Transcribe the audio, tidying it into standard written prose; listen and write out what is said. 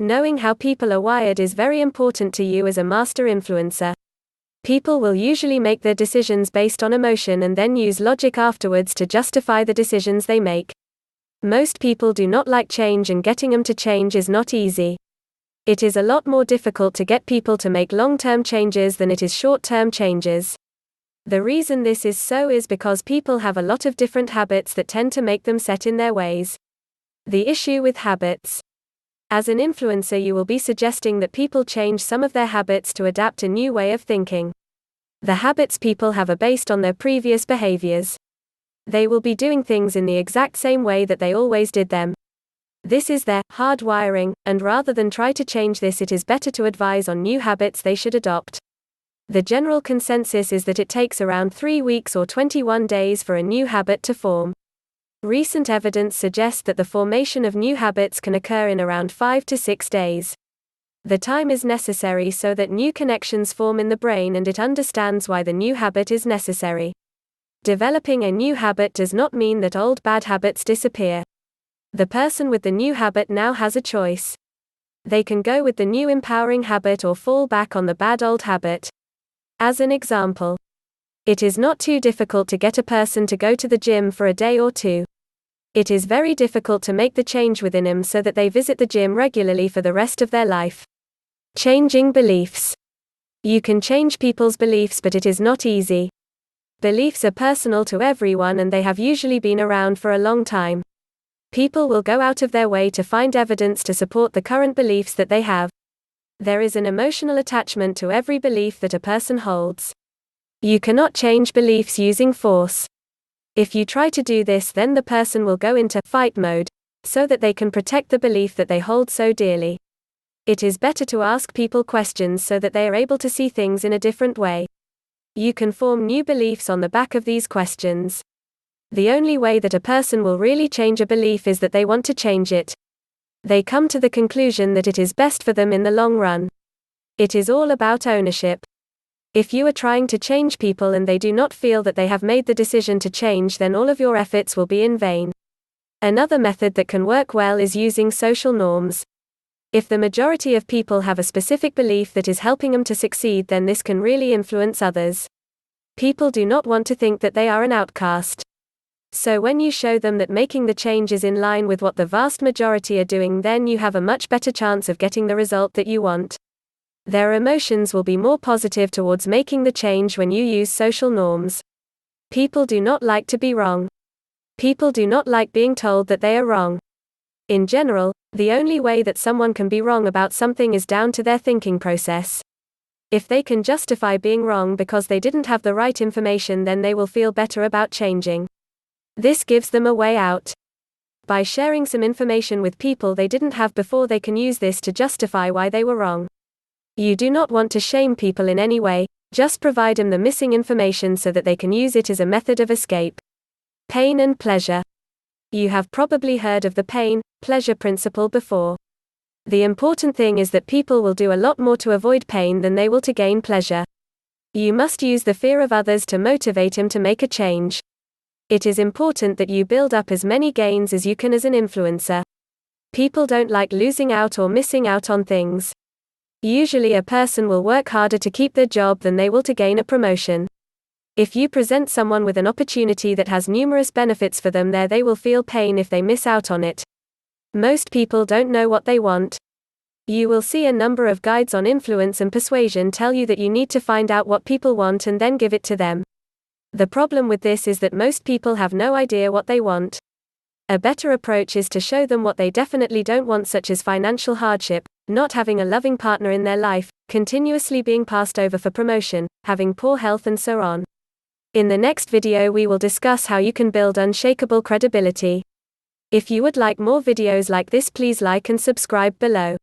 Knowing how people are wired is very important to you as a master influencer. People will usually make their decisions based on emotion and then use logic afterwards to justify the decisions they make. Most people do not like change, and getting them to change is not easy. It is a lot more difficult to get people to make long-term changes than it is short-term changes. The reason this is so is because people have a lot of different habits that tend to make them set in their ways. The issue with habits. As an influencer, you will be suggesting that people change some of their habits to adapt a new way of thinking. The habits people have are based on their previous behaviors. They will be doing things in the exact same way that they always did them. This is their hardwiring, and rather than try to change this, it is better to advise on new habits they should adopt. The general consensus is that it takes around 3 weeks or 21 days for a new habit to form. Recent evidence suggests that the formation of new habits can occur in around 5 to 6 days. The time is necessary so that new connections form in the brain and it understands why the new habit is necessary. Developing a new habit does not mean that old bad habits disappear. The person with the new habit now has a choice. They can go with the new empowering habit or fall back on the bad old habit. As an example, it is not too difficult to get a person to go to the gym for a day or two. It is very difficult to make the change within them so that they visit the gym regularly for the rest of their life. Changing beliefs. You can change people's beliefs, but it is not easy. Beliefs are personal to everyone and they have usually been around for a long time. People will go out of their way to find evidence to support the current beliefs that they have. There is an emotional attachment to every belief that a person holds. You cannot change beliefs using force. If you try to do this, then the person will go into fight mode, so that they can protect the belief that they hold so dearly. It is better to ask people questions so that they are able to see things in a different way. You can form new beliefs on the back of these questions. The only way that a person will really change a belief is that they want to change it. They come to the conclusion that it is best for them in the long run. It is all about ownership. If you are trying to change people and they do not feel that they have made the decision to change, then all of your efforts will be in vain. Another method that can work well is using social norms. If the majority of people have a specific belief that is helping them to succeed, then this can really influence others. People do not want to think that they are an outcast. So when you show them that making the change is in line with what the vast majority are doing, then you have a much better chance of getting the result that you want. Their emotions will be more positive towards making the change when you use social norms. People do not like to be wrong. People do not like being told that they are wrong. In general, the only way that someone can be wrong about something is down to their thinking process. If they can justify being wrong because they didn't have the right information, then they will feel better about changing. This gives them a way out. By sharing some information with people they didn't have before, they can use this to justify why they were wrong. You do not want to shame people in any way, just provide them the missing information so that they can use it as a method of escape. Pain and pleasure. You have probably heard of the pain-pleasure principle before. The important thing is that people will do a lot more to avoid pain than they will to gain pleasure. You must use the fear of others to motivate them to make a change. It is important that you build up as many gains as you can as an influencer. People don't like losing out or missing out on things. Usually a person will work harder to keep their job than they will to gain a promotion. If you present someone with an opportunity that has numerous benefits for them, they will feel pain if they miss out on it. Most people don't know what they want. You will see a number of guides on influence and persuasion tell you that you need to find out what people want and then give it to them. The problem with this is that most people have no idea what they want. A better approach is to show them what they definitely don't want, such as financial hardship, not having a loving partner in their life, continuously being passed over for promotion, having poor health, and so on. In the next video we will discuss how you can build unshakable credibility. If you would like more videos like this, please like and subscribe below.